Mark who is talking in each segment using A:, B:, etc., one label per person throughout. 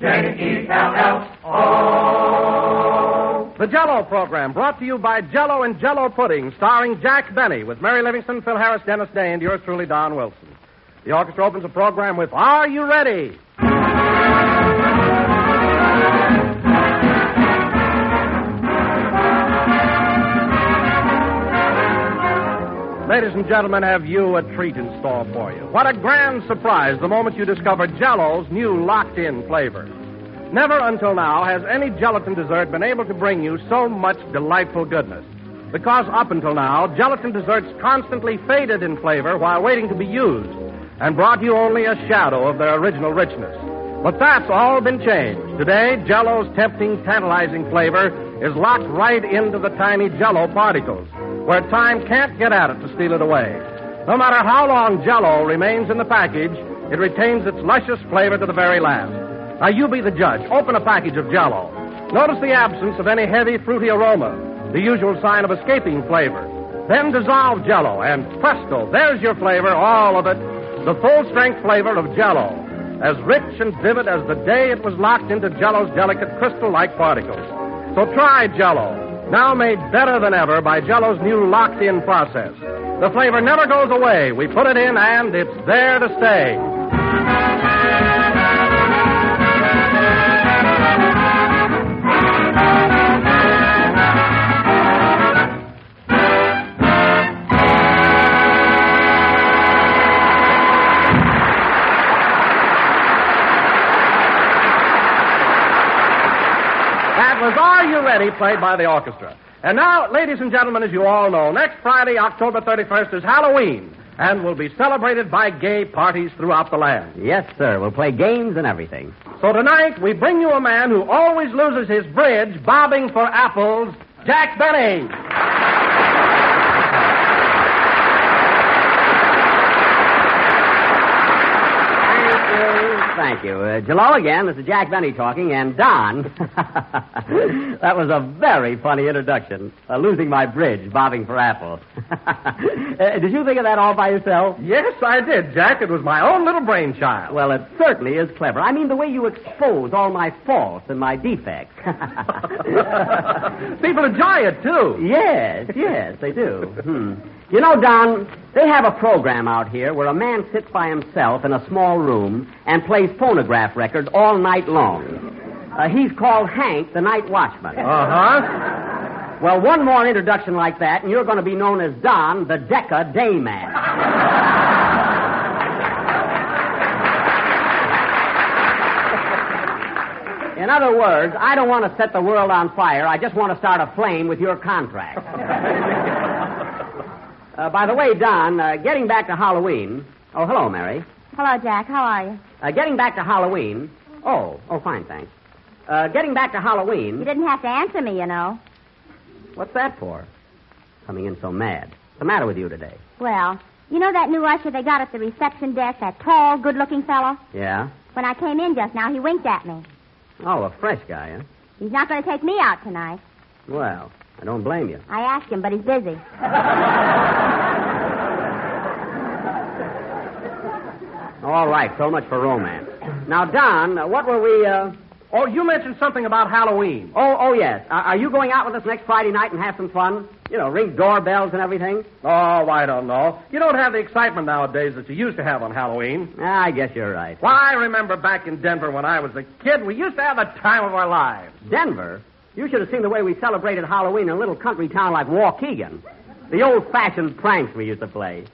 A: Jello.
B: The Jello program, brought to you by Jello and Jello Pudding, starring Jack Benny, with Mary Livingston, Phil Harris, Dennis Day, and yours truly, Don Wilson. The orchestra opens the program with Are You Ready? Ladies and gentlemen, have you a treat in store for you? What a grand surprise the moment you discover Jello's new locked-in flavor. Never until now has any gelatin dessert been able to bring you so much delightful goodness. Because up until now, gelatin desserts constantly faded in flavor while waiting to be used and brought you only a shadow of their original richness. But that's all been changed. Today, Jello's tempting, tantalizing flavor is locked right into the tiny Jello particles, where time can't get at it to steal it away. No matter how long Jello remains in the package, it retains its luscious flavor to the very last. Now, you be the judge. Open a package of Jello. Notice the absence of any heavy, fruity aroma, the usual sign of escaping flavor. Then dissolve Jello, and presto, there's your flavor, all of it, the full-strength flavor of Jello, as rich and vivid as the day it was locked into Jello's delicate crystal-like particles. So try Jello, now made better than ever by Jello's new locked-in process. The flavor never goes away. We put it in, and it's there to stay. Are You Ready, played by the orchestra. And now, ladies and gentlemen, as you all know, next Friday, October 31st, is Halloween, and will be celebrated by gay parties throughout the land.
C: Yes, sir. We'll play games and everything.
B: So tonight, we bring you a man who always loses his bridge bobbing for apples, Jack Benny.
C: Thank you. Jello again. This is Jack Benny talking, and Don. That was a very funny introduction. Losing my bridge, bobbing for apples. Did you think of that all by yourself?
B: Yes, I did, Jack. It was my own little brainchild.
C: Well, it certainly is clever. I mean, the way you expose all my faults and my defects.
B: People enjoy it, too.
C: Yes, they do. You know, Don, they have a program out here where a man sits by himself in a small room and plays phonograph records all night long. He's called Hank, the Night Watchman.
B: Uh-huh.
C: Well, one more introduction like that, and you're going to be known as Don, the Decca Dayman. In other words, I don't want to set the world on fire. I just want to start a flame with your contract. By the way, Don, getting back to Halloween... Oh, hello, Mary.
D: Hello, Jack. How are you?
C: Getting back to Halloween... Oh, fine, thanks. Getting back to Halloween...
D: You didn't have to answer me, you know.
C: What's that for? Coming in so mad. What's the matter with you today?
D: Well, you know that new usher they got at the reception desk, that tall, good-looking fellow?
C: Yeah?
D: When I came in just now, he winked at me.
C: Oh, a fresh guy, huh?
D: He's not going to take me out tonight.
C: Well, I don't blame you.
D: I asked him, but he's busy.
C: All right, so much for romance. Now, Don, what were we,
B: Oh, you mentioned something about Halloween.
C: Oh, yes. Are you going out with us next Friday night and have some fun? You know, ring doorbells and everything?
B: Oh, I don't know. You don't have the excitement nowadays that you used to have on Halloween.
C: I guess you're right.
B: Well, I remember back in Denver when I was a kid, we used to have the time of our lives.
C: Denver? You should have seen the way we celebrated Halloween in a little country town like Waukegan. The old-fashioned pranks we used to play.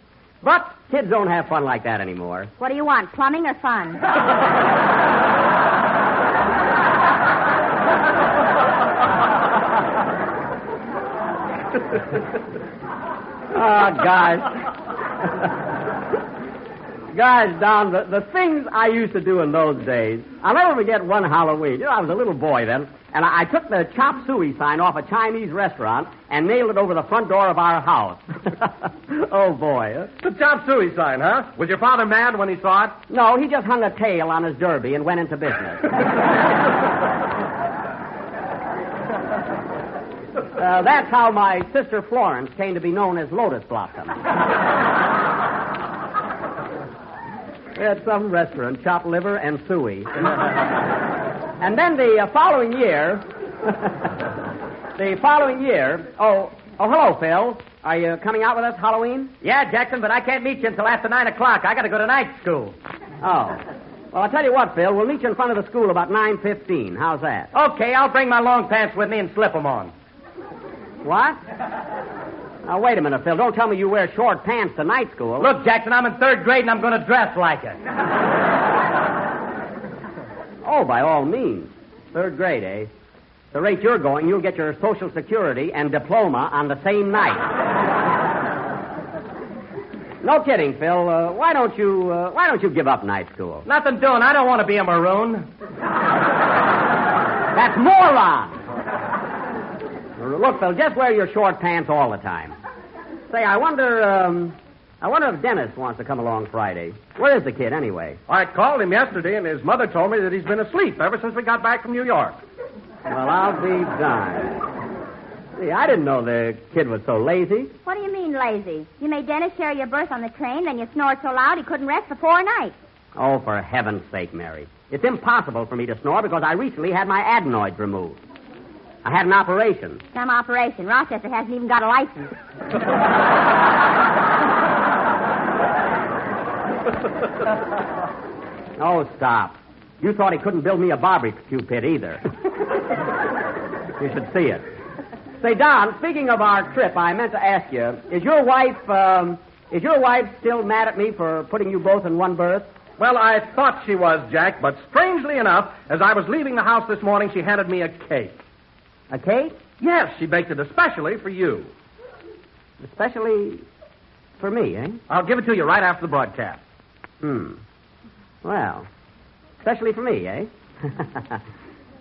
C: But kids don't have fun like that anymore.
D: What do you want, plumbing or fun?
C: Oh, guys. Guys, Don, the things I used to do in those days. I'll never forget one Halloween. You know, I was a little boy then, and I took the chop suey sign off a Chinese restaurant and nailed it over the front door of our house. Oh, boy. Huh?
B: The chop suey sign, huh? Was your father mad when he saw it?
C: No, he just hung a tail on his derby and went into business. That's how my sister Florence came to be known as Lotus Blossom. We had some restaurant, chopped liver and suey. And then the following year... Oh, hello, Phil. Are you coming out with us Halloween?
A: Yeah, Jackson, but I can't meet you until after 9 o'clock. I got to go to night school.
C: Oh. Well, I'll tell you what, Phil. We'll meet you in front of the school about 9:15. How's that?
A: Okay, I'll bring my long pants with me and slip them on.
C: What? Now, wait a minute, Phil. Don't tell me you wear short pants to night school.
A: Look, Jackson, I'm in 3rd grade and I'm going to dress like it.
C: Oh, by all means. 3rd grade, eh? The rate you're going, you'll get your Social Security and diploma on the same night. No kidding, Phil. Why don't you give up night school?
A: Nothing doing. I don't want to be a maroon.
C: That's moron. Look, Phil, just wear your short pants all the time. Say, I wonder if Dennis wants to come along Friday. Where is the kid, anyway?
B: I called him yesterday, and his mother told me that he's been asleep ever since we got back from New York.
C: Well, I'll be darned. See, I didn't know the kid was so lazy.
D: What do you mean, lazy? You made Dennis share your berth on the train, then you snored so loud he couldn't rest for 4 nights.
C: Oh, for heaven's sake, Mary. It's impossible for me to snore because I recently had my adenoids removed. I had an operation.
D: Some operation. Rochester hasn't even got a license.
C: Oh, stop. You thought he couldn't build me a barbecue pit either. You should see it. Say, Don, speaking of our trip, I meant to ask you, is your wife still mad at me for putting you both in one berth?
B: Well, I thought she was, Jack, but strangely enough, as I was leaving the house this morning, she handed me a cake.
C: A cake?
B: Yes, she baked it especially for you.
C: Especially for me, eh?
B: I'll give it to you right after the broadcast.
C: Well, especially for me, eh?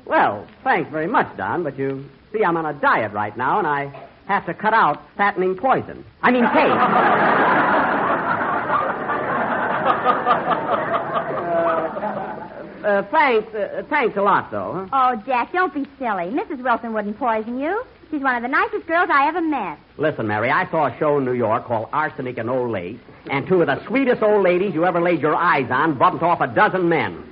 C: Well, thanks very much, Don, but you see, I'm on a diet right now, and I have to cut out fattening poison. I mean, cake. Thanks a lot, though. Huh?
D: Oh, Jack, don't be silly. Mrs. Wilson wouldn't poison you. She's one of the nicest girls I ever met.
C: Listen, Mary, I saw a show in New York called Arsenic and Old Lace, and 2 of the sweetest old ladies you ever laid your eyes on bumped off a dozen men.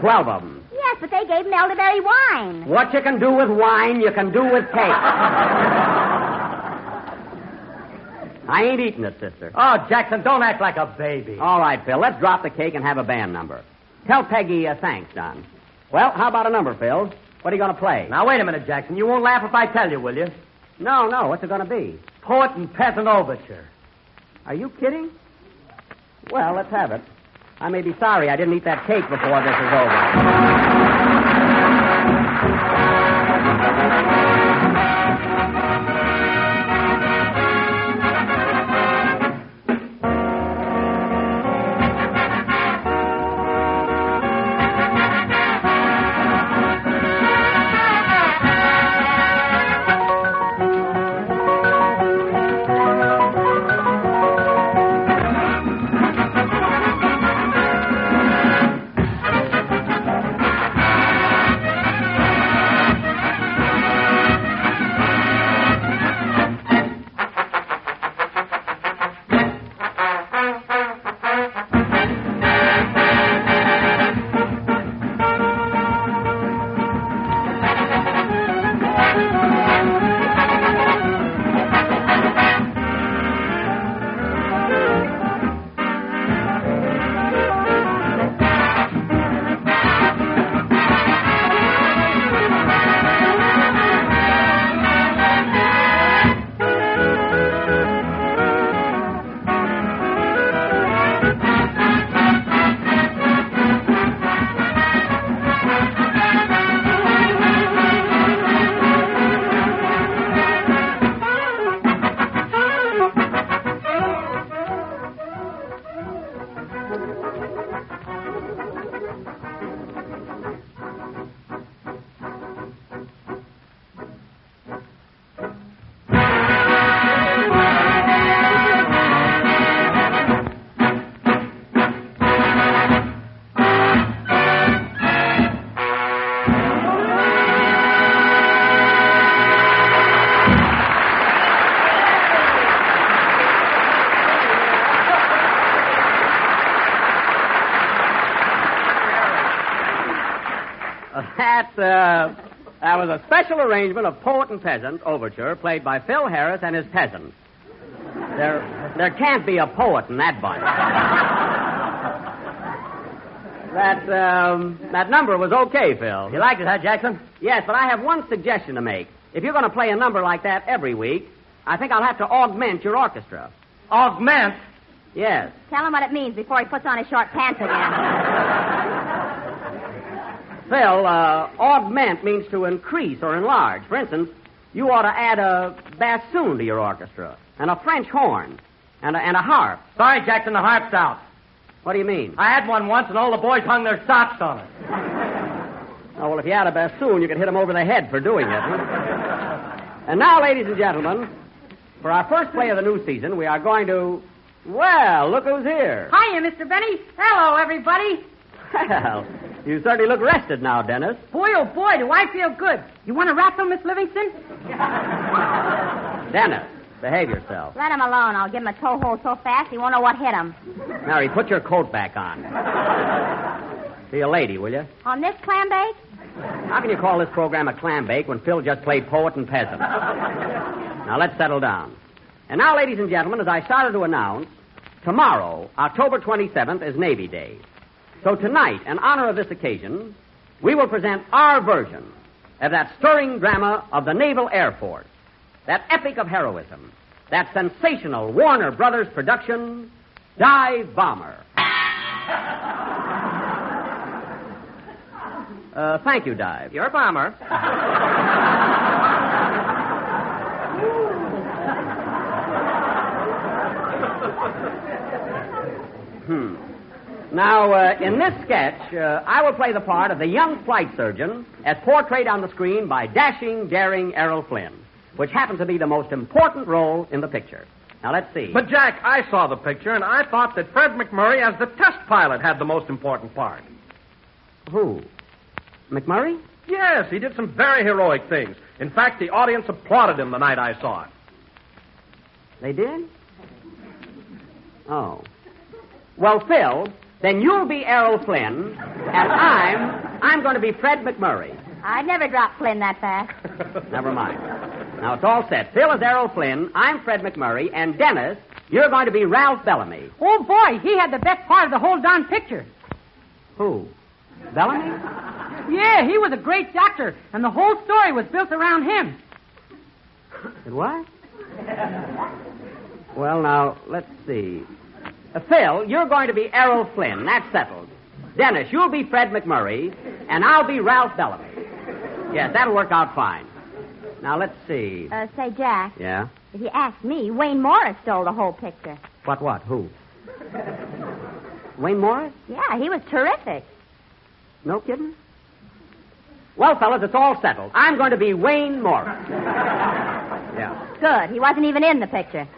C: 12 of them.
D: Yes, but they gave him elderberry wine.
C: What you can do with wine, you can do with cake. I ain't eating it, sister.
A: Oh, Jackson, don't act like a baby.
C: All right, Phil, let's drop the cake and have a band number. Tell Peggy thanks, Don. Well, how about a number, Phil? What are you going to play?
A: Now, wait a minute, Jackson. You won't laugh if I tell you, will you?
C: No. What's it going to be?
A: Poet and Peasant Overture.
C: Are you kidding? Well, let's have it. I may be sorry I didn't eat that cake before this is over. That was a special arrangement of Poet and Peasant Overture played by Phil Harris and his peasants. There can't be a poet in that bunch. That number was okay, Phil.
A: You liked it, huh, Jackson?
C: Yes, but I have one suggestion to make. If you're going to play a number like that every week, I think I'll have to augment your orchestra.
A: Augment?
C: Yes.
D: Tell him what it means before he puts on his short pants again.
C: Phil, augment means to increase or enlarge. For instance, you ought to add a bassoon to your orchestra, and a French horn, and a harp.
A: Sorry, Jackson, the harp's out.
C: What do you mean?
A: I had one once, and all the boys hung their socks on it.
C: Oh, well, if you had a bassoon, you could hit them over the head for doing it. And now, ladies and gentlemen, for our first play of the new season, we are going to... Well, look who's here.
E: Hiya, Mr. Benny. Hello, everybody.
C: Well, you certainly look rested now, Dennis.
E: Boy, oh boy, do I feel good. You want to wrestle, Miss Livingston?
C: Dennis, behave yourself.
D: Let him alone. I'll give him a toe hold so fast he won't know what hit him.
C: Mary, put your coat back on. Be a lady, will you?
D: On this clam bake?
C: How can you call this program a clam bake when Phil just played Poet and Peasant? Now, let's settle down. And now, ladies and gentlemen, as I started to announce, tomorrow, October 27th, is Navy Day. So tonight, in honor of this occasion, we will present our version of that stirring drama of the Naval Air Force, that epic of heroism, that sensational Warner Brothers production, Dive Bomber. Thank you, Dive.
A: You're a bomber.
C: Now, in this sketch, I will play the part of the young flight surgeon as portrayed on the screen by dashing, daring Errol Flynn, which happens to be the most important role in the picture. Now, let's see.
B: But, Jack, I saw the picture, and I thought that Fred McMurray, as the test pilot, had the most important part.
C: Who? McMurray?
B: Yes, he did some very heroic things. In fact, the audience applauded him the night I saw it.
C: They did? Oh. Well, Phil, then you'll be Errol Flynn, and I'm going to be Fred McMurray.
D: I'd never drop Flynn that fast.
C: Never mind. Now, it's all set. Phil is Errol Flynn, I'm Fred McMurray, and Dennis, you're going to be Ralph Bellamy.
E: Oh, boy, he had the best part of the whole darn picture.
C: Who? Bellamy?
E: Yeah, he was a great doctor, and the whole story was built around him.
C: It what? Well, now, let's see. Phil, you're going to be Errol Flynn. That's settled. Dennis, you'll be Fred McMurray, and I'll be Ralph Bellamy. Yes, that'll work out fine. Now, let's see.
D: Say, Jack.
C: Yeah?
D: If you ask me, Wayne Morris stole the whole picture.
C: What? Who? Wayne Morris?
D: Yeah, he was terrific.
C: No kidding? Well, fellas, it's all settled. I'm going to be Wayne Morris. Yeah.
D: Good. He wasn't even in the picture.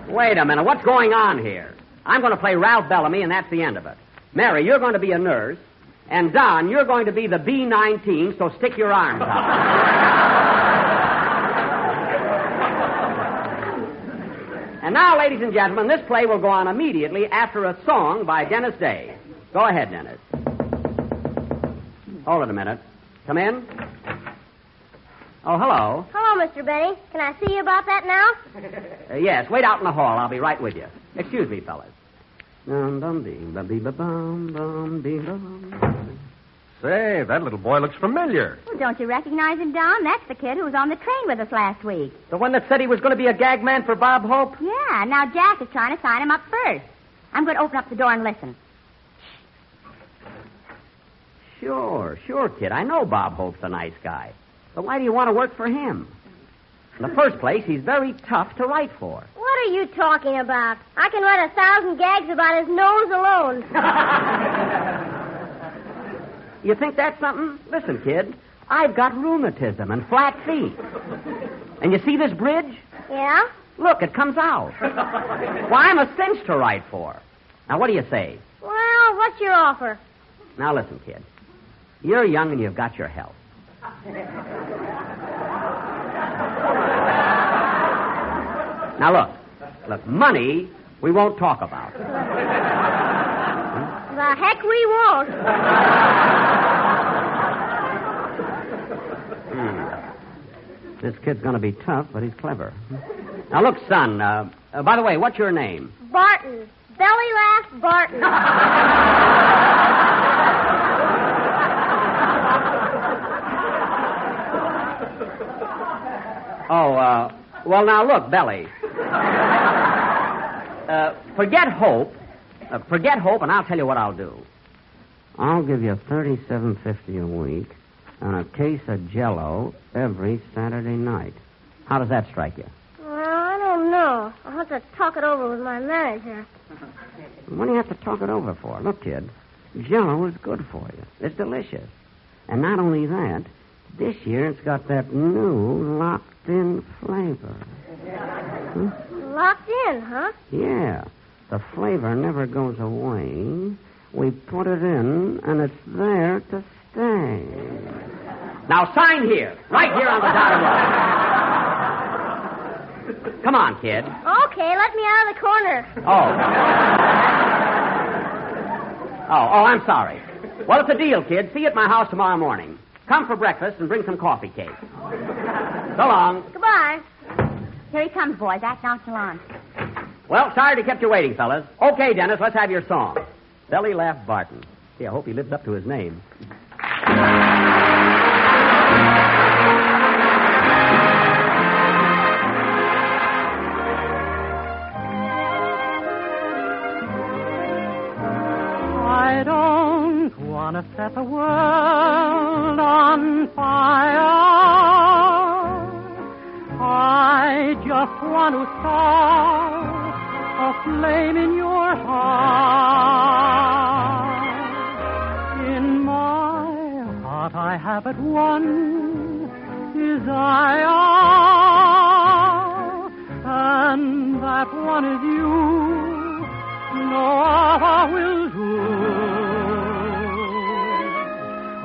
C: Wait a minute. What's going on here? I'm going to play Ralph Bellamy, and that's the end of it. Mary, you're going to be a nurse. And Don, you're going to be the B-19, so stick your arms out. And now, ladies and gentlemen, this play will go on immediately after a song by Dennis Day. Go ahead, Dennis. Hold it a minute. Come in. Oh, hello.
D: Hello, Mr. Benny. Can I see you about that now?
C: Yes, wait out in the hall. I'll be right with you. Excuse me, fellas.
B: Say, that little boy looks familiar.
D: Well, don't you recognize him, Don? That's the kid who was on the train with us last week.
A: The one that said he was going to be a gag man for Bob Hope?
D: Yeah, now Jack is trying to sign him up first. I'm going to open up the door and listen.
C: Sure, kid. I know Bob Hope's a nice guy. But why do you want to work for him? In the first place, he's very tough to write for.
D: What are you talking about? I can write 1,000 gags about his nose alone.
C: You think that's something? Listen, kid, I've got rheumatism and flat feet. And you see this bridge?
D: Yeah?
C: Look, it comes out. Why, I'm a cinch to write for. Now, what do you say?
D: Well, what's your offer?
C: Now, listen, kid. You're young and you've got your health. Now, look, money we won't talk about.
D: Heck, we won't.
C: This kid's going to be tough, but he's clever. Now, look, son, by the way, what's your name?
D: Barton. Belly laugh Barton.
C: Well, now, look, Belly. Forget hope, and I'll tell you what I'll do. I'll give you $37.50 a week and a case of Jello every Saturday night. How does that strike you?
D: Well, I don't know. I'll have to talk it over with my manager.
C: What do you have to talk it over for? Look, kid, Jello is good for you. It's delicious. And not only that, this year it's got that new locked-in flavor.
D: Locked in, huh?
C: Yeah. The flavor never goes away. We put it in, and it's there to stay. Now sign here. Right here on the dotted line. Come on, kid.
D: Okay, let me out of the corner.
C: Oh, I'm sorry. Well, it's a deal, kid. See you at my house tomorrow morning. Come for breakfast and bring some coffee cake. So long.
D: Goodbye.
F: Here he comes, boys. Act nonchalant.
C: Well, sorry to kept you waiting, fellas. Okay, Dennis, let's have your song. Belly Laugh Barton. Gee, I hope he lives up to his name.
E: I don't want to set the world on fire. I just want to start a flame in your heart. In my heart I have but one desire, and that one is you. No other will do.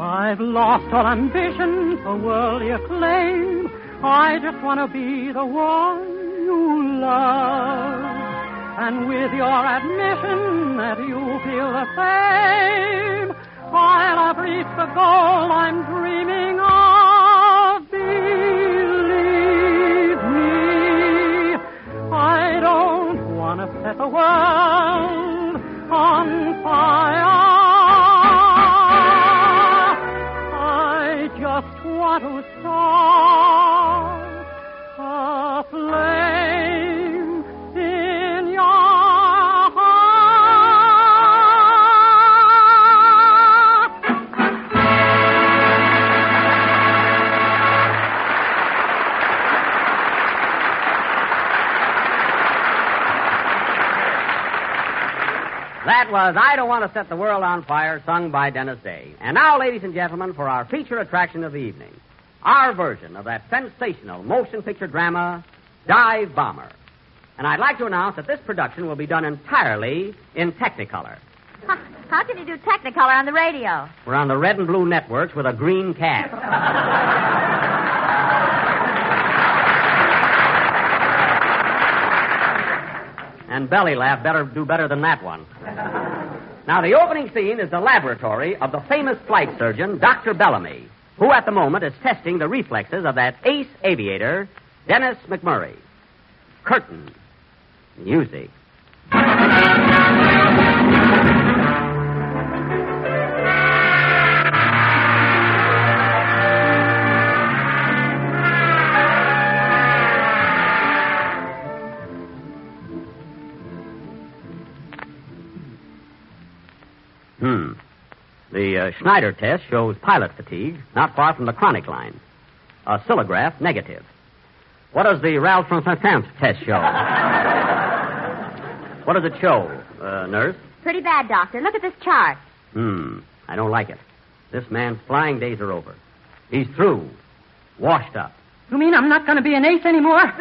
E: I've lost all ambition for worldly acclaim. I just want to be the one you love. And with your admission that you feel the same, I'll have reached the goal I'm dreaming of. Believe me, I don't want to set the world on fire. I just want to start a flame in your heart.
C: That was I Don't Want to Set the World on Fire, sung by Dennis Day. And now, ladies and gentlemen, for our feature attraction of the evening, our version of that sensational motion picture drama, Dive Bomber. And I'd like to announce that this production will be done entirely in Technicolor.
F: How can you do Technicolor on the radio?
C: We're on the red and blue networks with a green cast. And Belly Laugh better do better than that one. Now, the opening scene is the laboratory of the famous flight surgeon, Dr. Bellamy, who at the moment is testing the reflexes of that ace aviator, Dennis McMurray. Curtain. Music. The Schneider test shows pilot fatigue, not far from the chronic line. A oscillograph, negative. What does the Ralph from Saint-Saëns test show? What does it show, nurse?
F: Pretty bad, Doctor. Look at this chart.
C: I don't like it. This man's flying days are over. He's through. Washed up.
E: You mean I'm not going to be an ace anymore?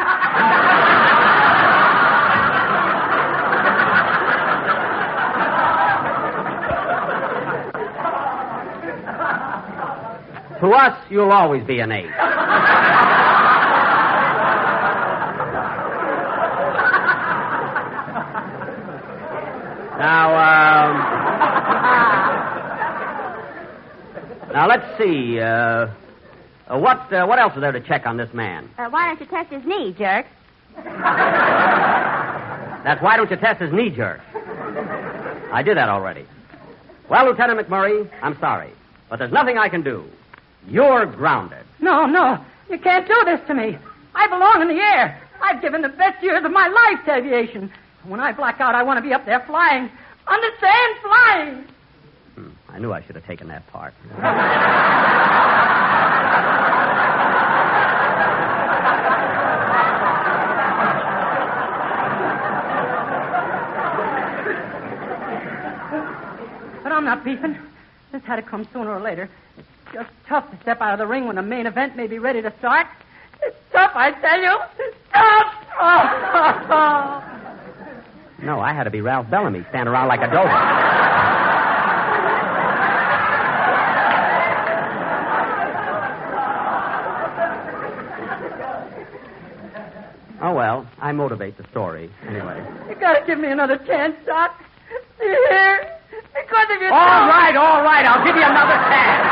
C: To us, you'll always be an ace. Now, Now, let's see. What else is there to check on this man?
D: Why don't you test his knee, jerk?
C: That's why don't you test his knee jerk? I did that already. Well, Lieutenant McMurray, I'm sorry, but there's nothing I can do. You're grounded.
E: No, you can't do this to me. I belong in the air. I've given the best years of my life to aviation. When I black out, I want to be up there flying. Understand? Flying.
C: I knew I should have taken that part.
E: But I'm not beefing. This had to come sooner or later. It's just tough to step out of the ring when the main event may be ready to start. It's tough, I tell you. It's tough.
C: No, I had to be Ralph Bellamy, stand around like a dope. Oh, well, I motivate the story, anyway.
E: You gotta give me another chance, Doc. See here? Because of your...
A: All right. I'll give you another chance.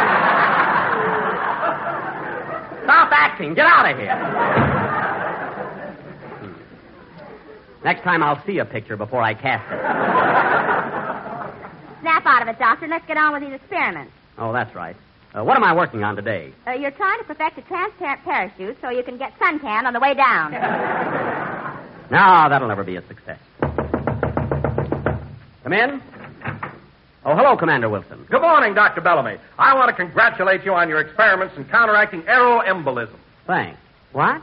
A: Stop acting. Get out of here.
C: Next time I'll see a picture before I cast it.
D: Snap out of it, Doctor. Let's get on with these experiments.
C: Oh, that's right. What am I working on today?
D: You're trying to perfect a transparent parachute so you can get suntan on the way down.
C: No, that'll never be a success. Come in. Oh, hello, Commander Wilson.
B: Good morning, Dr. Bellamy. I want to congratulate you on your experiments in counteracting aeroembolism.
C: Thanks. What?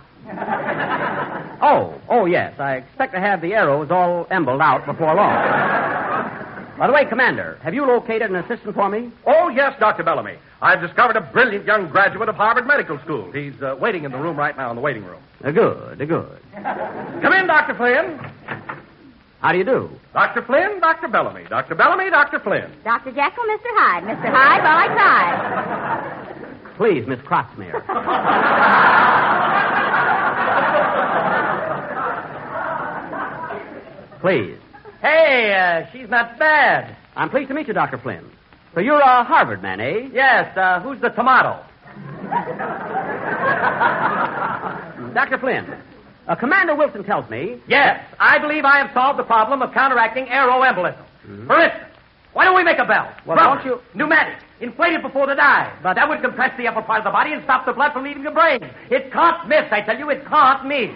C: Oh, yes. I expect to have the arrows all emboled out before long. By the way, Commander, have you located an assistant for me?
B: Oh, yes, Dr. Bellamy. I've discovered a brilliant young graduate of Harvard Medical School. He's waiting in the room right now in the waiting room.
C: Good.
B: Come in, Dr. Flynn.
C: How do you do?
B: Dr. Flynn, Dr. Bellamy. Dr. Bellamy, Dr. Flynn.
D: Dr. Jekyll, Mr. Hyde. Mr. Hyde, well, I tried.
C: Please, Miss Crossmere. Please.
A: Hey, she's not bad.
C: I'm pleased to meet you, Dr. Flynn. So you're a Harvard man, eh?
A: Yes, who's the tomato?
C: Dr. Flynn, Commander Wilson tells me...
A: Yes, I believe I have solved the problem of counteracting aeroembolism. Mm-hmm. For instance, why don't we make a bell?
C: Well,
A: rubber,
C: don't you...
A: Pneumatic, inflated before the dive. But that would compress the upper part of the body and stop the blood from leaving the brain. It can't miss, I tell you, it can't miss.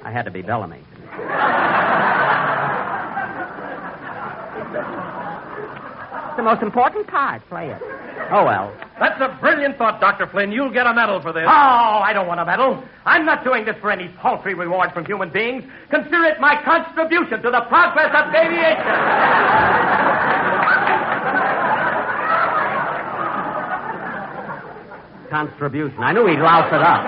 C: I had to be Bellamy. The most important part. Play it. Oh, well.
B: That's a brilliant thought, Dr. Flynn. You'll get a medal for this.
A: Oh, I don't want a medal. I'm not doing this for any paltry reward from human beings. Consider it my contribution to the progress of aviation.
C: Contribution. I knew he'd louse it up.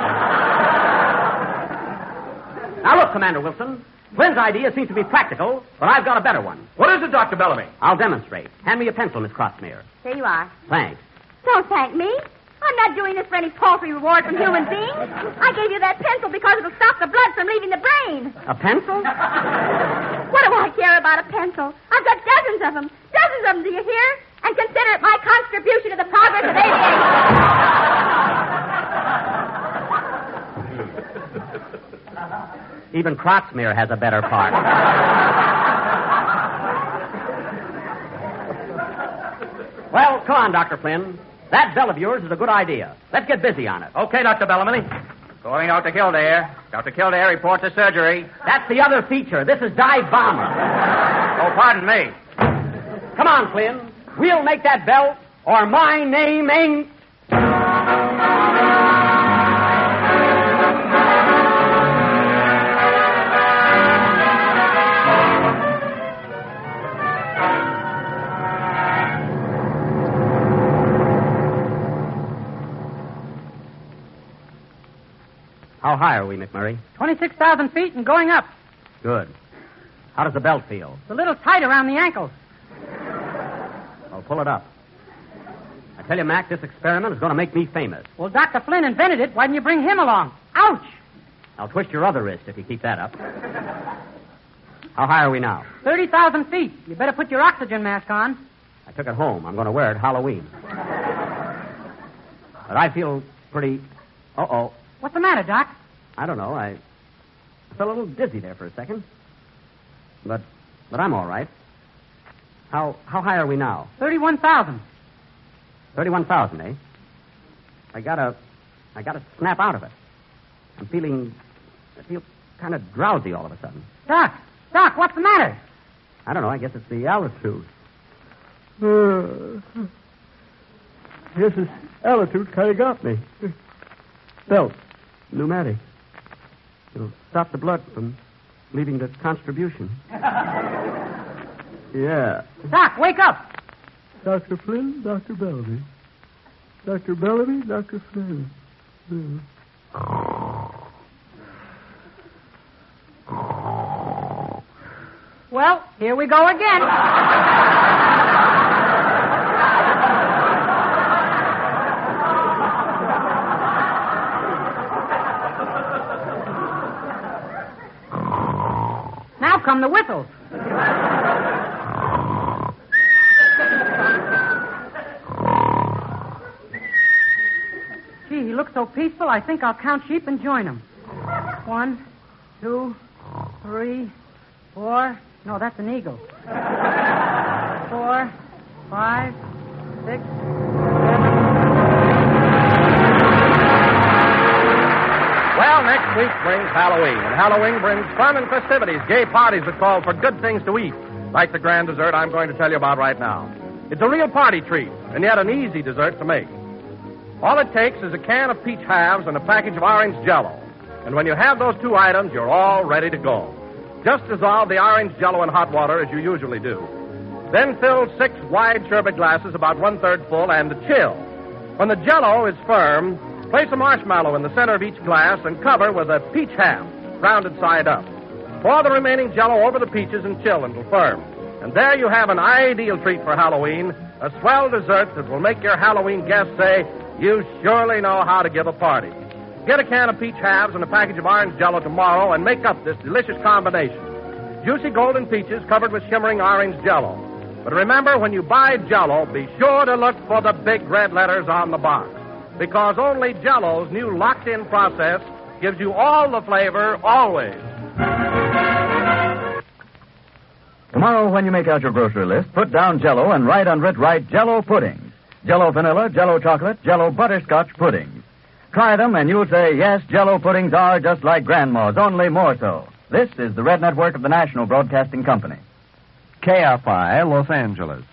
C: Now, look, Commander Wilson. Flynn's idea seems to be practical, but I've got a better one.
B: What is it, Dr. Bellamy?
C: I'll demonstrate. Hand me a pencil, Miss Crossmere.
D: Here you are.
C: Thanks.
D: Don't thank me. I'm not doing this for any paltry reward from human beings. I gave you that pencil because it'll stop the blood from leaving the brain.
C: A pencil?
D: What do I care about a pencil? I've got dozens of them. Dozens of them, do you hear? And consider it my contribution to the progress of aviation.
C: Even Crossmere has a better part. Well, come on, Dr. Flynn. That bell of yours is a good idea. Let's get busy on it.
A: Okay, Dr. Bellamy.
G: Going out to Kildare. Dr. Kildare reports to surgery.
C: That's the other feature. This is dive bomber.
G: Oh, pardon me.
C: Come on, Flynn. We'll make that bell, or my name ain't... How high are we, McMurray?
E: 26,000 feet and going up.
C: Good. How does the belt feel?
E: It's a little tight around the ankles.
C: Well, pull it up. I tell you, Mac, this experiment is going to make me famous.
E: Well, Dr. Flynn invented it. Why didn't you bring him along? Ouch!
C: I'll twist your other wrist if you keep that up. How high are we now?
E: 30,000 feet. You better put your oxygen mask on.
C: I took it home. I'm going to wear it Halloween. But I feel pretty... Uh-oh.
E: What's the matter, Doc?
C: I don't know. I felt a little dizzy there for a second. But I'm all right. How high are we now?
E: 31,000.
C: 31,000, eh? I gotta snap out of it. I feel kind of drowsy all of a sudden.
E: Doc, what's the matter?
C: I don't know. I guess it's the altitude. Yes, this altitude kind of got me. Belt, pneumatic. It'll stop the blood from leaving the contribution. Yeah.
E: Doc, wake up.
C: Dr. Flynn, Dr. Bellamy. Dr. Bellamy, Dr. Flynn.
E: Well, here we go again. Now come the whistles. Gee, he looks so peaceful, I think I'll count sheep and join him. 1, 2, 3, 4. No, that's an eagle. 4, 5, 6, 7.
B: Well, next week brings Halloween, and Halloween brings fun and festivities, gay parties that call for good things to eat, like the grand dessert I'm going to tell you about right now. It's a real party treat, and yet an easy dessert to make. All it takes is a can of peach halves and a package of orange Jello. And when you have those two items, you're all ready to go. Just dissolve the orange Jello in hot water as you usually do. Then fill 6 wide sherbet glasses about 1/3 full and chill. When the Jello is firm, place a marshmallow in the center of each glass and cover with a peach half, rounded side up. Pour the remaining Jello over the peaches and chill until firm. And there you have an ideal treat for Halloween, a swell dessert that will make your Halloween guests say, "You surely know how to give a party." Get a can of peach halves and a package of orange Jello tomorrow and make up this delicious combination. Juicy golden peaches covered with shimmering orange Jello. But remember, when you buy Jello, be sure to look for the big red letters on the box. Because only Jello's new locked-in process gives you all the flavor, always.
H: Tomorrow, when you make out your grocery list, put down Jello and write under it, write Jello puddings. Jello vanilla, Jello chocolate, Jello butterscotch puddings. Try them and you'll say, yes, Jello puddings are just like Grandma's, only more so. This is the Red Network of the National Broadcasting Company.
B: KFI, Los Angeles.